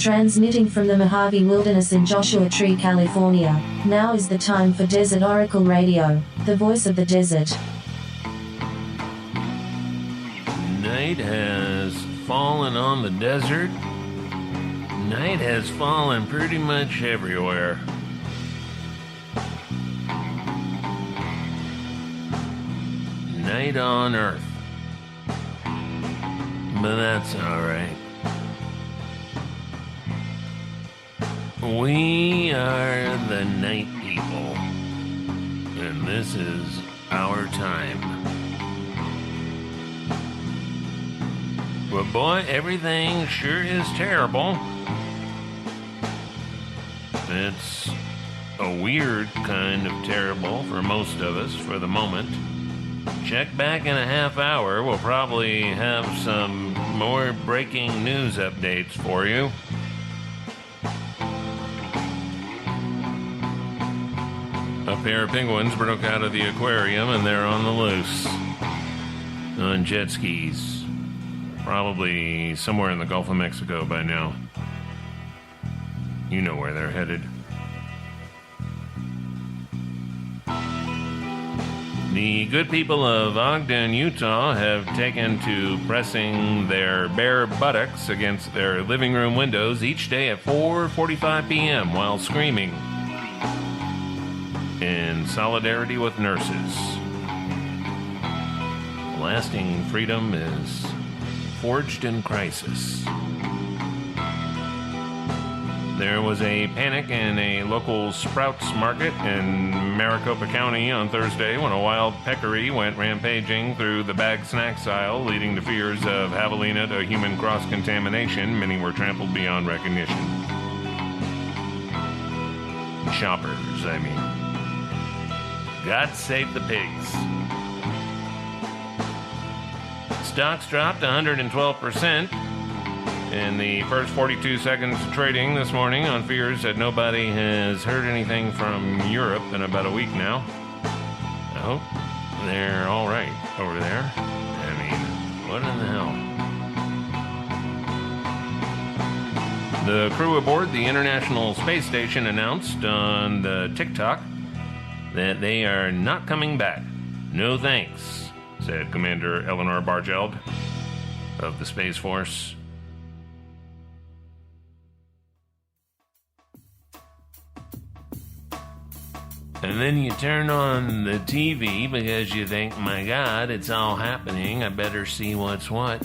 Transmitting from the Mojave Wilderness in Joshua Tree, California, now is the time for Desert Oracle Radio, the voice of the desert. Night has fallen on the desert. Night has fallen pretty much everywhere. Night on Earth. But that's alright. We are the night people, and this is our time. But boy, everything sure is terrible. It's a weird kind of terrible for most of us for the moment. Check back in a half hour. We'll probably have some more breaking news updates for you. A pair of penguins broke out of the aquarium and they're on the loose. On jet skis. Probably somewhere in the Gulf of Mexico by now. You know where they're headed. The good people of Ogden, Utah have taken to pressing their bare buttocks against their living room windows each day at 4:45 p.m. while screaming in solidarity with nurses. Lasting freedom is forged in crisis. There was a panic in a local Sprouts market in Maricopa County on Thursday when a wild peccary went rampaging through the bagged snacks aisle, leading to fears of javelina to human cross-contamination. Many were trampled beyond recognition. Shoppers, I mean. God save the pigs. Stocks dropped 112% in the first 42 seconds of trading this morning on fears that nobody has heard anything from Europe in about a week now. I hope they're all right over there. I mean, what in the hell? The crew aboard the International Space Station announced on the TikTok that they are not coming back. No thanks, said Commander Eleanor Bargeld of the Space Force. And then you turn on the TV because you think, my God, it's all happening. I better see what's what.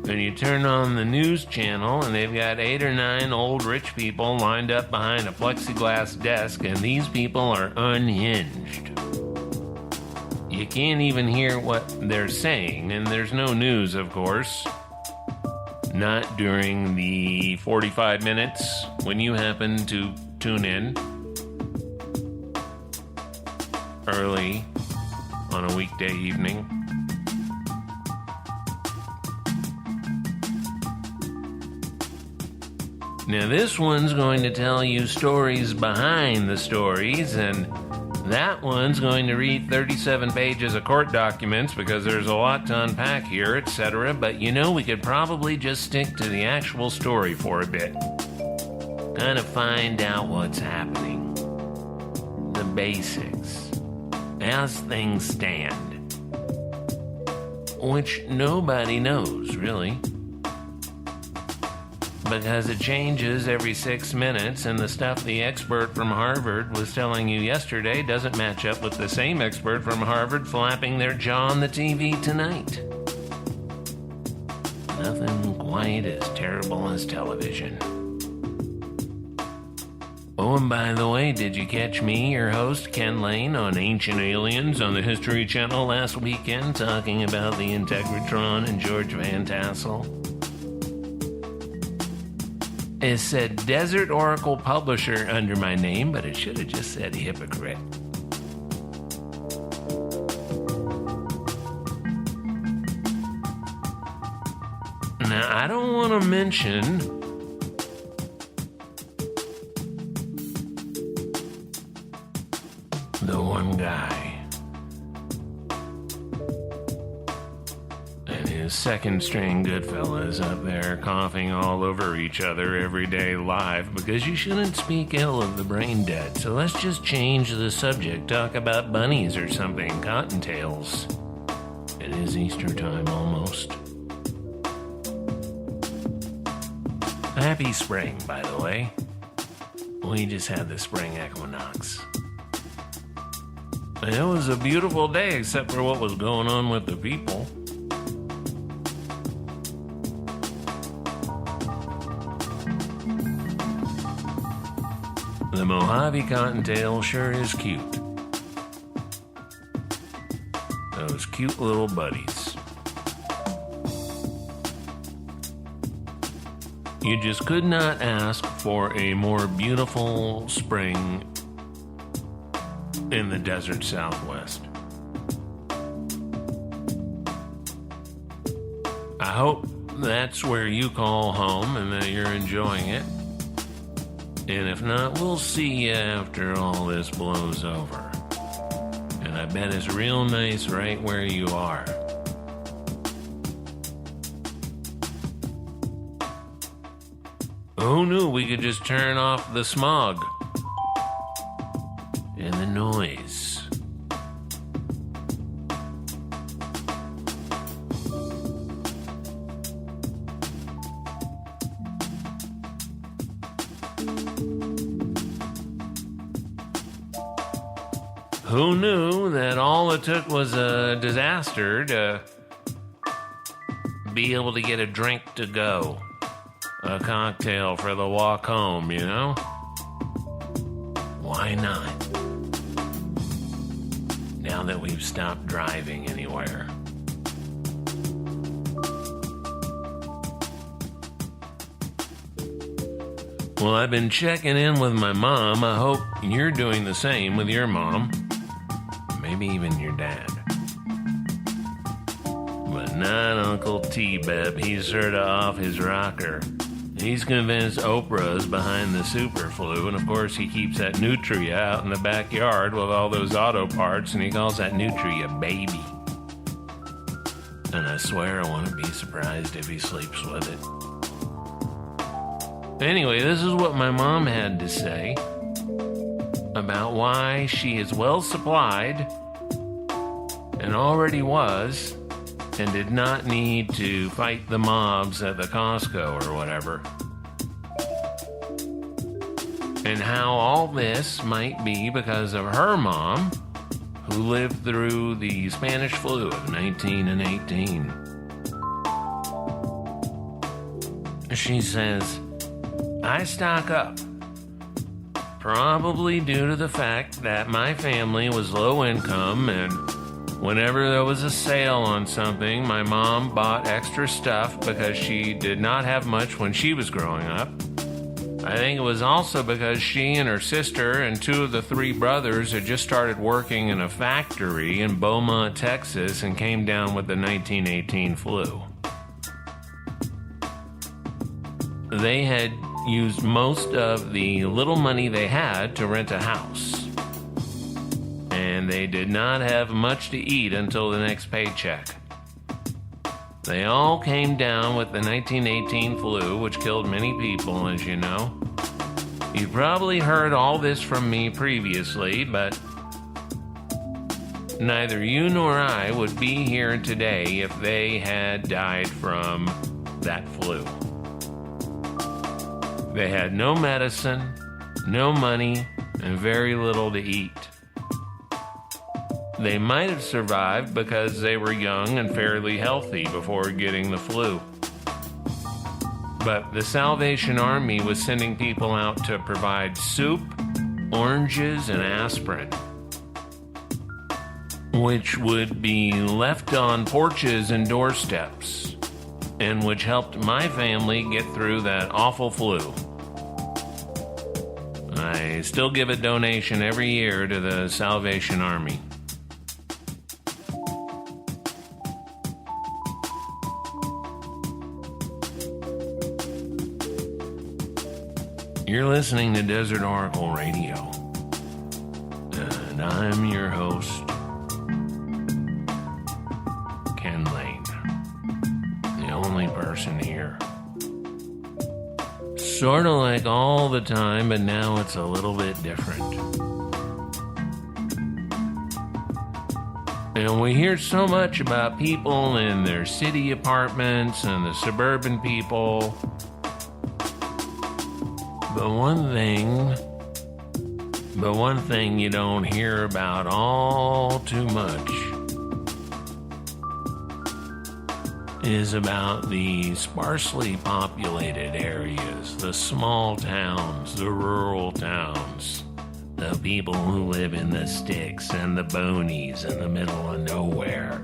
And you turn on the news channel and they've got 8 or 9 old rich people lined up behind a plexiglass desk, and these people are unhinged. You can't even hear what they're saying, and there's no news, of course. Not during the 45 minutes when you happen to tune in early on a weekday evening. Now this one's going to tell you stories behind the stories, and that one's going to read 37 pages of court documents because there's a lot to unpack here, etc. But you know, we could probably just stick to the actual story for a bit. Kind of find out what's happening. The basics. As things stand. Which nobody knows, really. Because it changes every 6 minutes, and the stuff the expert from Harvard was telling you yesterday doesn't match up with the same expert from Harvard flapping their jaw on the TV tonight. Nothing quite as terrible as television. Oh, and by the way, did you catch me, your host, Ken Lane, on Ancient Aliens on the History Channel last weekend, talking about the Integratron and George Van Tassel? It said Desert Oracle Publisher under my name, but it should have just said hypocrite. Now, I don't want to mention the one guy and his second string Goodfellas up there coughing all over each other every day live because you shouldn't speak ill of the brain dead. So let's just change the subject. Talk about bunnies or something. Cottontails. It is Easter time almost. Happy spring, by the way. We just had the spring equinox. It was a beautiful day except for what was going on with the people. The Mojave Cottontail sure is cute. Those cute little buddies. You just could not ask for a more beautiful spring in the desert Southwest. I hope that's where you call home and that you're enjoying it. And if not, we'll see you after all this blows over. And I bet it's real nice right where you are. Who knew we could just turn off the smog and the noise? Who knew that all it took was a disaster to be able to get a drink to go? A cocktail for the walk home, you know? Why not? Now that we've stopped driving anywhere. Well, I've been checking in with my mom. I hope you're doing the same with your mom. Maybe even your dad. But not Uncle T-Beb. He's sort of off his rocker. He's convinced Oprah's behind the super flu, and of course he keeps that Nutria out in the backyard with all those auto parts, and he calls that Nutria baby. And I swear I wouldn't be surprised if he sleeps with it. Anyway, this is what my mom had to say about why she is well supplied and already was and did not need to fight the mobs at the Costco or whatever. And how all this might be because of her mom, who lived through the Spanish flu of 19 and 18. She says, I stock up, probably due to the fact that my family was low income, and whenever there was a sale on something, my mom bought extra stuff because she did not have much when she was growing up. I think it was also because she and her sister and two of the three brothers had just started working in a factory in Beaumont, Texas, and came down with the 1918 flu. They had used most of the little money they had to rent a house. And they did not have much to eat until the next paycheck. They all came down with the 1918 flu, which killed many people, as you know. You've probably heard all this from me previously, but neither you nor I would be here today if they had died from that flu. They had no medicine, no money, and very little to eat. They might have survived because they were young and fairly healthy before getting the flu. But the Salvation Army was sending people out to provide soup, oranges, and aspirin, which would be left on porches and doorsteps, and which helped my family get through that awful flu. I still give a donation every year to the Salvation Army. You're listening to Desert Oracle Radio, and I'm your host, Ken Lane. person here. Sort of like all the time, but now it's a little bit different. And we hear so much about people in their city apartments and the suburban people. But one thing you don't hear about all too much is about the sparsely populated areas, the small towns, the rural towns, the people who live in the sticks and the boonies in the middle of nowhere.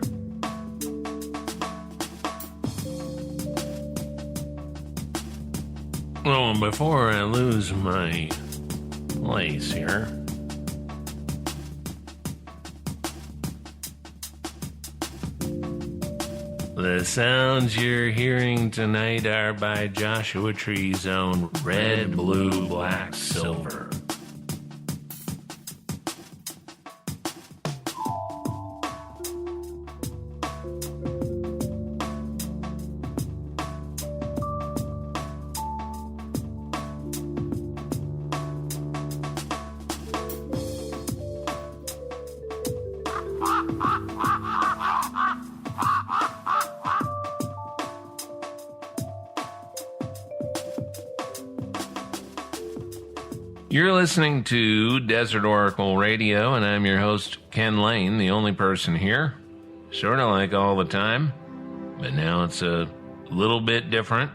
Oh, and before I lose my place here, the sounds you're hearing tonight are by Joshua Tree's own Red, Blue, Black, Silver. You're listening to Desert Oracle Radio, and I'm your host, Ken Lane, the only person here. Sort of like all the time, but now it's a little bit different.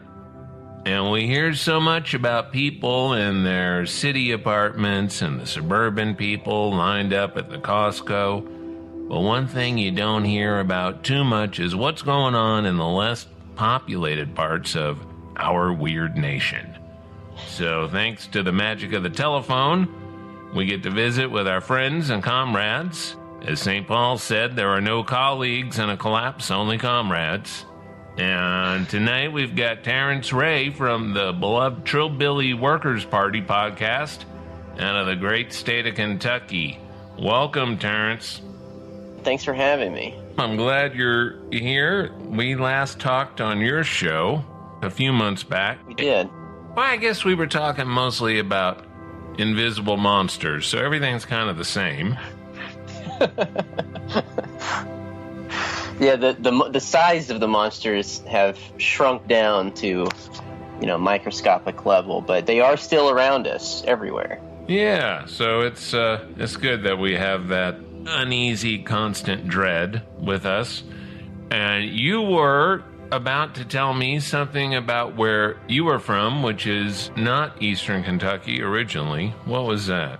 And we hear so much about people in their city apartments and the suburban people lined up at the Costco. But one thing you don't hear about too much is what's going on in the less populated parts of our weird nation. So thanks to the magic of the telephone, we get to visit with our friends and comrades. As St. Paul said, there are no colleagues in a collapse, only comrades. And tonight we've got Tarence Ray from the beloved Trillbilly Workers Party podcast out of the great state of Kentucky. Welcome, Tarence. Thanks for having me. I'm glad you're here. We last talked on your show a few months back. We did. Well, I guess we were talking mostly about invisible monsters, so everything's kind of the same. Yeah, the size of the monsters have shrunk down to, microscopic level, but they are still around us everywhere. Yeah, so it's good that we have that uneasy, constant dread with us. And you were about to tell me something about where you were from, which is not Eastern Kentucky originally. What was that?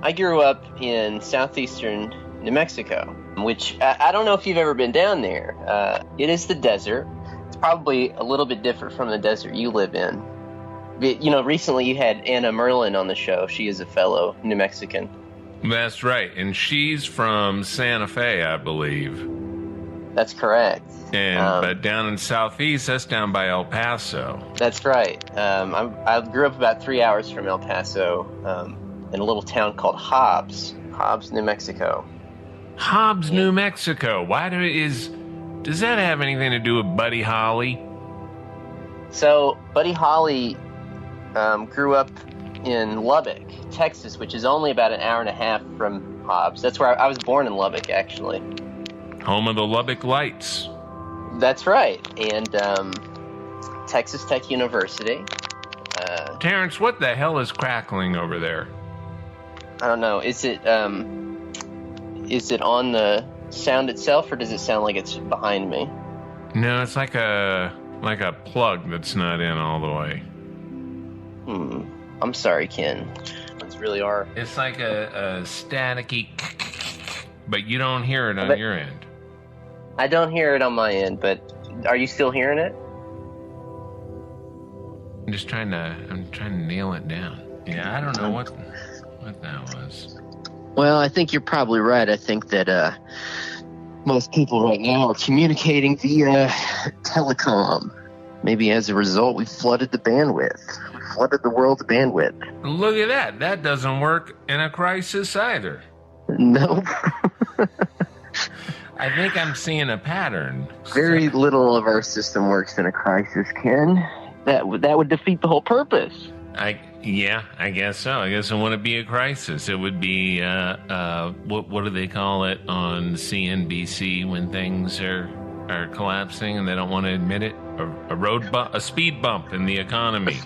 I grew up in southeastern New Mexico, which I don't know if you've ever been down there. It is the desert. It's probably a little bit different from the desert you live in. Recently you had Anna Merlin on the show. She is a fellow New Mexican. That's right, and she's from Santa Fe, I believe. That's correct. But down in southeast, that's down by El Paso. That's right. I grew up about 3 hours from El Paso in a little town called Hobbs, New Mexico. Hobbs, New Mexico. Does that have anything to do with Buddy Holly? So Buddy Holly grew up in Lubbock, Texas, which is only about an hour and a half from Hobbs. That's where I was born in Lubbock, actually. Home of the Lubbock Lights. That's right. And Texas Tech University. Tarence, what the hell is crackling over there? I don't know. Is it on the sound itself, or does it sound like it's behind me? No, it's like a plug that's not in all the way. I'm sorry, Ken. It's really are. It's like a staticky, but you don't hear it on your end. I don't hear it on my end, but are you still hearing it? I'm trying to nail it down. Yeah, I don't know what that was. Well, I think you're probably right. I think that most people right now are communicating via telecom. Maybe as a result, we flooded the bandwidth. We flooded the world's bandwidth. Look at that. That doesn't work in a crisis either. No. I think I'm seeing a pattern. Very little of our system works in a crisis, Ken. That would defeat the whole purpose. I guess so. I guess it wouldn't be a crisis. It would be what do they call it on CNBC when things are collapsing and they don't want to admit it? A speed bump in the economy.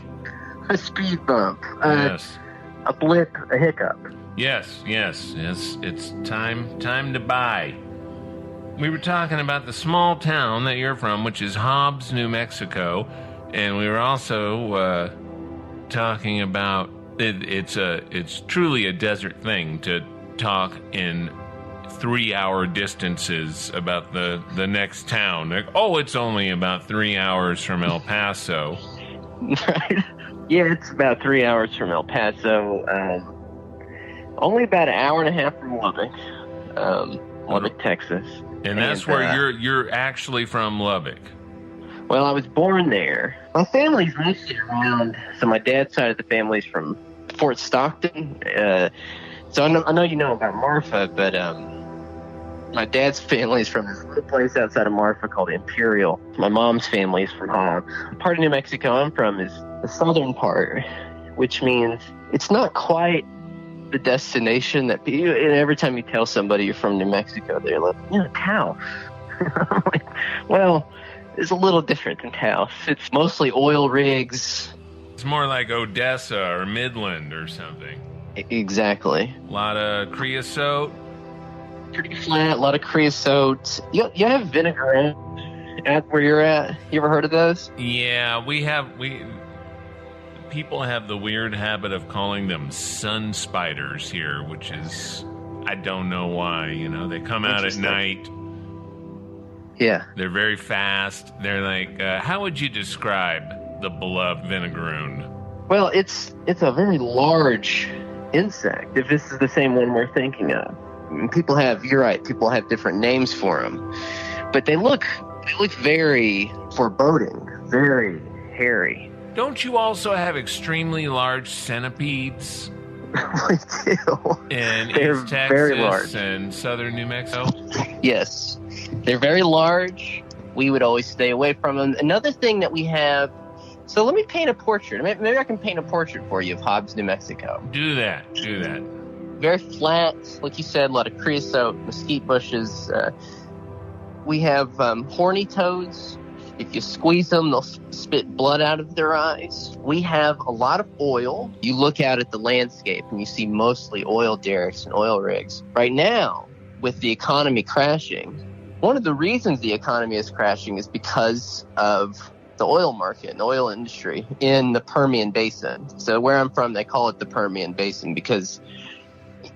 A speed bump. Yes. A blip, a hiccup. Yes. It's time to buy. We were talking about the small town that you're from, which is Hobbs, New Mexico, and we were also talking about it's truly a desert thing to talk in 3-hour distances about the next town. Like, it's only about 3 hours from El Paso. Right. Yeah, it's about 3 hours from El Paso. Only about an hour and a half from Lubbock, Texas. And that's where you're actually from, Lubbock. Well, I was born there. My family's mostly around. So my dad's side of the family's from Fort Stockton. So I know you know about Marfa, but my dad's family's from this little place outside of Marfa called Imperial. My mom's family's from Hobbs. The part of New Mexico I'm from is the southern part, which means it's not quite the destination that people, and every time you tell somebody you're from New Mexico, they're like, Taos. Well, it's a little different than Taos. It's mostly oil rigs. It's more like Odessa or Midland or something. Exactly. A lot of creosote. Pretty flat, a lot of creosote. You have vinegar at where you're at? You ever heard of those? Yeah, people have the weird habit of calling them sun spiders here, which is, I don't know why, they come out at night. Yeah. They're very fast. They're like, how would you describe the beloved vinegaroon? Well, it's a very large insect, if this is the same one we're thinking of. You're right, people have different names for them. But they look very foreboding, very hairy. Don't you also have extremely large centipedes? We do. In They're East Texas very large. And southern New Mexico? Yes. They're very large. We would always stay away from them. Another thing that we have... So let me paint a portrait. Maybe I can paint a portrait for you of Hobbs, New Mexico. Do that. Very flat. Like you said, a lot of creosote, mesquite bushes. We have horny toads. If you squeeze them, they'll spit blood out of their eyes. We have a lot of oil. You look out at the landscape and you see mostly oil derricks and oil rigs. Right now, with the economy crashing, one of the reasons the economy is crashing is because of the oil market and the oil industry in the Permian Basin. So where I'm from, they call it the Permian Basin because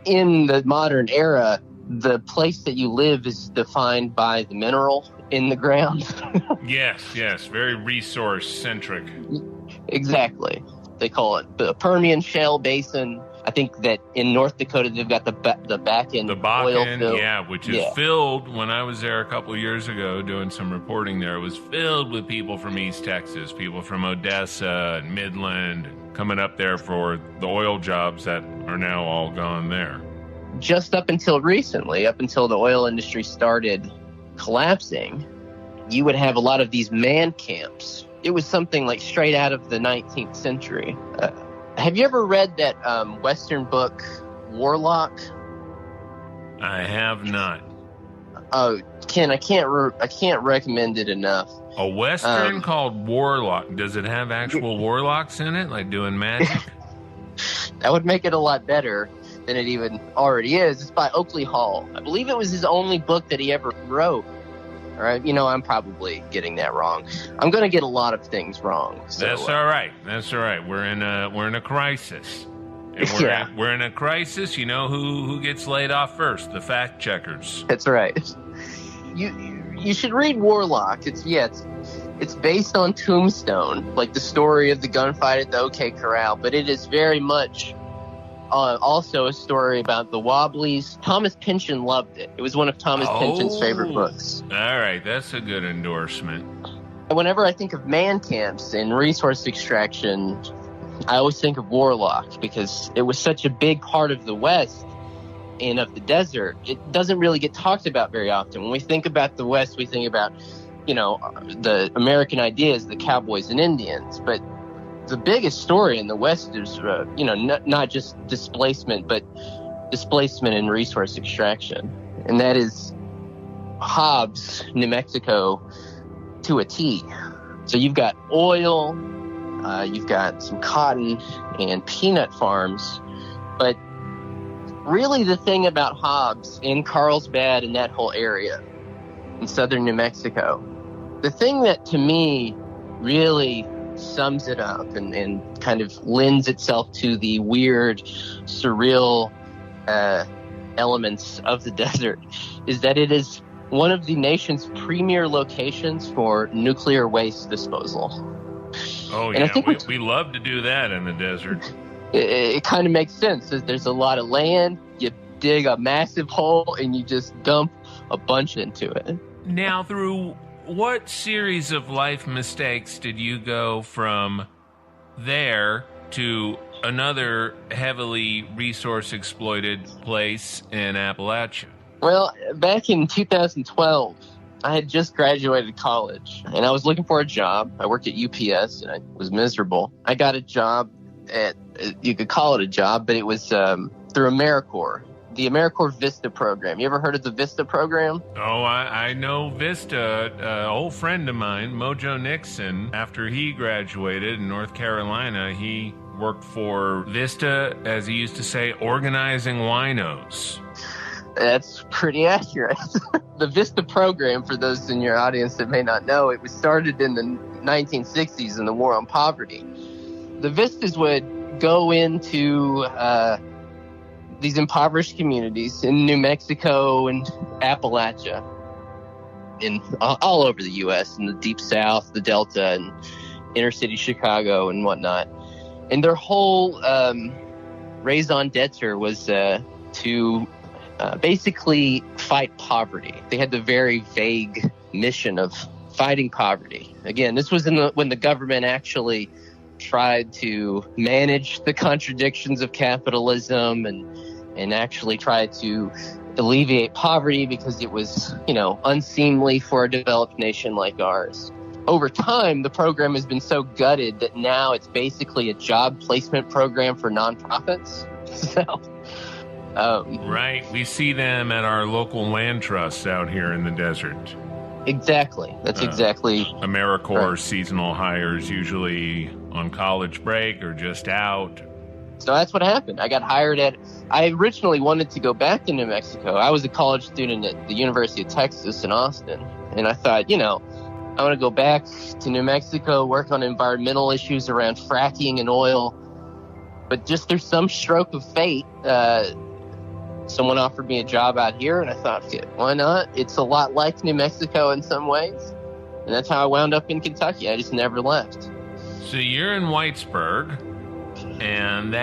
in the modern era, the place that you live is defined by the mineral in the ground. Yes, very resource-centric. Exactly. They call it the Permian Shale Basin. I think that in North Dakota, they've got the Bakken oil field. Yeah, which is filled. When I was there a couple of years ago doing some reporting there, it was filled with people from East Texas, people from Odessa and Midland, coming up there for the oil jobs that are now all gone there. Just up until recently, up until the oil industry started collapsing, you would have a lot of these man camps. It was something like straight out of the 19th century. Have you ever read that Western book, Warlock? I have not. Oh, Ken, I can't recommend it enough. A Western called Warlock. Does it have actual warlocks in it, like doing magic? That would make it a lot better than it even already is. It's by Oakley Hall. I believe it was his only book that he ever wrote. All right, I'm probably getting that wrong. I'm going to get a lot of things wrong. So, That's all right. We're in a crisis. And we're in a crisis. You know who gets laid off first? The fact checkers. That's right. You should read Warlock. It's based on Tombstone, like the story of the gunfight at the OK Corral, but it is very much also a story about the Wobblies. Thomas Pynchon loved it. It was one of Thomas Pynchon's favorite books. All right, that's a good endorsement. Whenever I think of man camps and resource extraction, I always think of Warlock because it was such a big part of the West and of the desert, it doesn't really get talked about very often. When we think about the West, we think about, the American idea is the cowboys and Indians. But the biggest story in the West is, not just displacement, but displacement and resource extraction. And that is Hobbs, New Mexico, to a T. So you've got oil, you've got some cotton and peanut farms, but really the thing about Hobbs in Carlsbad and that whole area in southern New Mexico, the thing that to me really sums it up and kind of lends itself to the weird, surreal elements of the desert is that it is one of the nation's premier locations for nuclear waste disposal. Oh, and yeah, I think we love to do that in the desert. It kind of makes sense. There's a lot of land, you dig a massive hole, and you just dump a bunch into it. Now, through what series of life mistakes did you go from there to another heavily resource exploited place in Appalachia? Well, back in 2012, I had just graduated college, and I was looking for a job. I worked at UPS, and I was miserable. I got a job at, you could call it a job, but it was through AmeriCorps, the AmeriCorps Vista program. You ever heard of the Vista program? Oh, I know Vista. An old friend of mine, Mojo Nixon, after he graduated in North Carolina, he worked for Vista, as he used to say, organizing winos. That's pretty accurate. The Vista program, for those in your audience that may not know, it was started in the 1960s in the War on Poverty. The Vistas would go into these impoverished communities in New Mexico and Appalachia, in all over the U.S., in the Deep South, the Delta, and inner city Chicago and whatnot. And their whole raison d'etre was to basically fight poverty. They had the very vague mission of fighting poverty. Again, this was when the government actually tried to manage the contradictions of capitalism and actually tried to alleviate poverty because it was, unseemly for a developed nation like ours. Over time, the program has been so gutted that now it's basically a job placement program for nonprofits. Right. We see them at our local land trusts out here in the desert. Exactly. That's exactly. AmeriCorps right. Seasonal hires, usually on college break or just out. So that's what happened. I got hired I originally wanted to go back to New Mexico. I was a college student at the University of Texas in Austin. And I thought, I want to go back to New Mexico, work on environmental issues around fracking and oil. But just through some stroke of fate, someone offered me a job out here, and I thought, why not? It's a lot like New Mexico in some ways. And that's how I wound up in Kentucky. I just never left. So you're in Whitesburg, and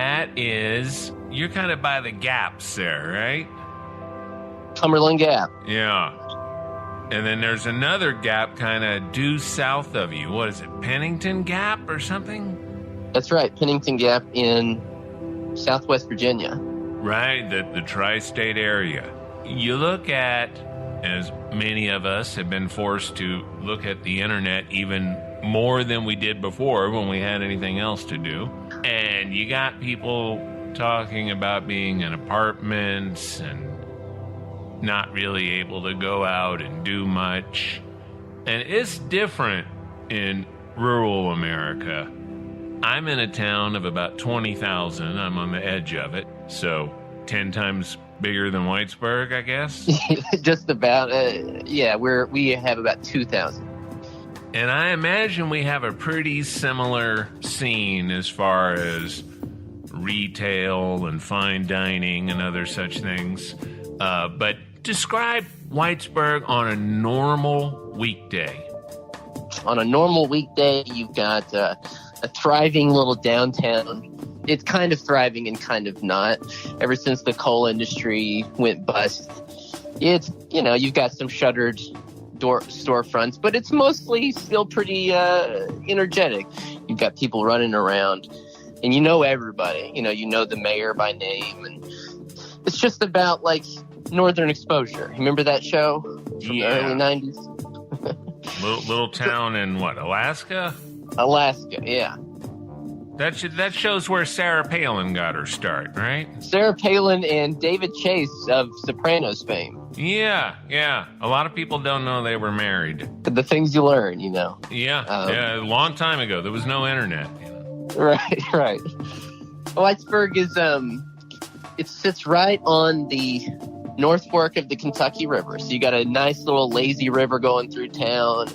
you're kind of by the gaps there, right? Cumberland Gap. Yeah. And then there's another gap kind of due south of you. What is it, Pennington Gap or something? That's right, Pennington Gap in Southwest Virginia. Right, the tri-state area. You look at, as many of us have been forced to look at the internet even more than we did before when we had anything else to do. And you got people talking about being in apartments and not really able to go out and do much. And it's different in rural America. I'm in a town of about 20,000. I'm on the edge of it. So 10 times bigger than Whitesburg, I guess? Just about. We have about 2,000. And I imagine we have a pretty similar scene as far as retail and fine dining and other such things. But describe Whitesburg on a normal weekday. On a normal weekday, you've got a thriving little downtown. It's kind of thriving and kind of not. Ever since the coal industry went bust, it's, you've got some shuttered storefronts, but it's mostly still pretty energetic. You've got people running around, and everybody. You know the mayor by name, and it's It's just about like northern exposure. Remember that show from the early 90s? Little town in what, Alaska? Alaska, yeah. That shows where Sarah Palin got her start, right? Sarah Palin and David Chase of Sopranos fame. Yeah. A lot of people don't know they were married. The things you learn, you know. Yeah, a long time ago. There was no internet. You know? Right. Whitesburg is, it sits right on the North Fork of the Kentucky River. So you got a nice little lazy river going through town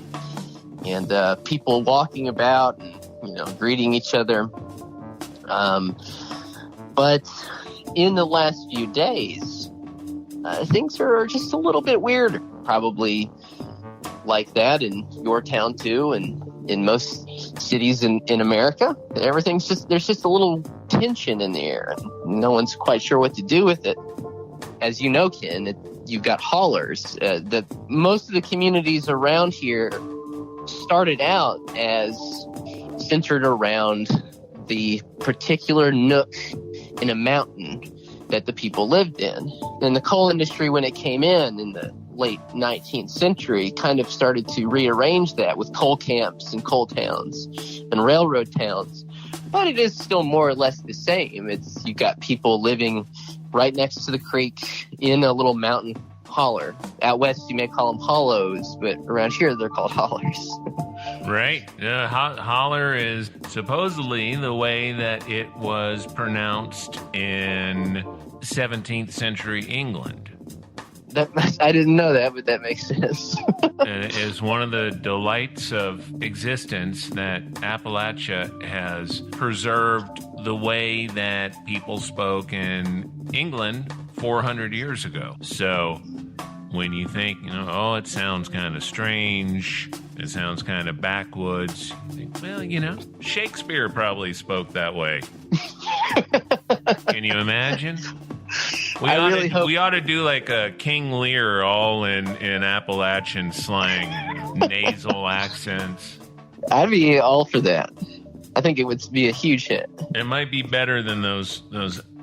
and people walking about and, greeting each other. But in the last few days, things are just a little bit weird. Probably like that in your town too, and in most cities in America. There's just a little tension in the air, and no one's quite sure what to do with it. As you know, Ken, you've got haulers. That most of the communities around here started out as centered around the particular nook in a mountain that the people lived in. And the coal industry, when it came in the late 19th century, kind of started to rearrange that with coal camps and coal towns and railroad towns. But it is still more or less the same. You got people living right next to the creek in a little mountain holler. Out west, you may call them hollows, but around here, they're called hollers. Right. Holler is supposedly the way that it was pronounced in 17th century England. I didn't know that, but that makes sense. It is one of the delights of existence that Appalachia has preserved the way that people spoke in England 400 years ago. So when you think, it sounds kind of strange, it sounds kind of backwoods, you think, well, Shakespeare probably spoke that way. Can you imagine? We ought to do like a King Lear all in Appalachian slang, nasal accents. I'd be all for that. I think it would be a huge hit. It might be better than those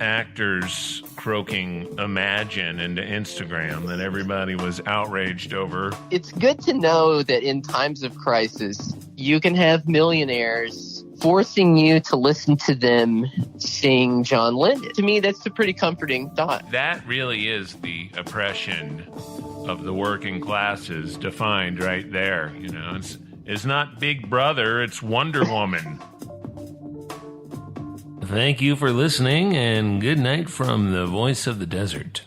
actors croaking Imagine into Instagram that everybody was outraged over. It's good to know that in times of crisis, you can have millionaires forcing you to listen to them sing John Lennon. To me, that's a pretty comforting thought. That really is the oppression of the working classes defined right there. It's not Big Brother, it's Wonder Woman. Thank you for listening, and good night from the Voice of the Desert.